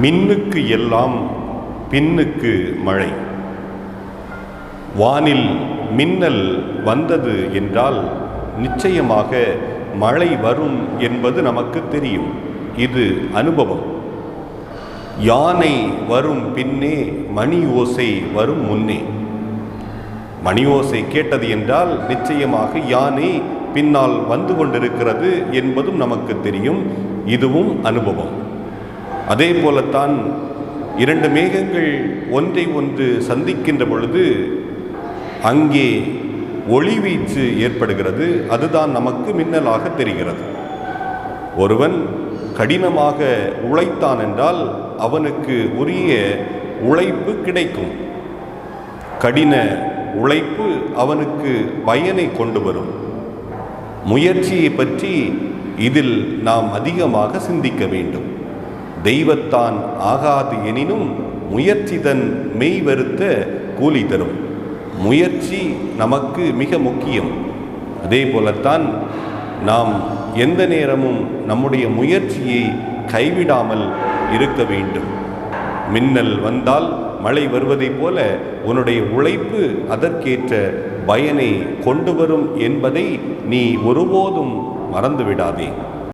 மின்னுக்கு எல்லாம் பின்னுக்கு மழை. வானில் மின்னல் வந்தது என்றால் நிச்சயமாக மழை வரும் என்பது நமக்கு தெரியும். இது அனுபவம். யானை வரும் பின்னே மணி ஓசை வரும் முன்னே. மணி ஓசை கேட்டது என்றால் நிச்சயமாக யானை பின்னால் வந்து கொண்டிருக்கிறது என்பதும் நமக்கு தெரியும். இதுவும் அனுபவம். அதே போலத்தான் இரண்டு மேகங்கள் ஒன்றை ஒன்று சந்திக்கின்ற பொழுது அங்கே ஒளிவீச்சு ஏற்படுகிறது. அதுதான் நமக்கு மின்னலாக தெரிகிறது. ஒருவன் கடினமாக உழைத்தான் என்றால் அவனுக்கு உரிய உழைப்பு கிடைக்கும். கடின உழைப்பு அவனுக்கு பயனை கொண்டு வரும். முயற்சியை பற்றி இதில் நாம் அதிகமாக சிந்திக்க வேண்டும். தெய்வத்தான் ஆகாது எனினும் முயற்சிதன் மெய் வருத்த கூலி தரும். முயற்சி நமக்கு மிக முக்கியம். அதே போலத்தான் நாம் எந்த நேரமும் நம்முடைய முயற்சியை கைவிடாமல் இருக்க வேண்டும். மின்னல் வந்தால் மழை வருவதைப் போல உன்னுடைய உழைப்பு அதற்கேற்ற பயனை கொண்டு வரும் என்பதை நீ ஒருபோதும் மறந்துவிடாதே.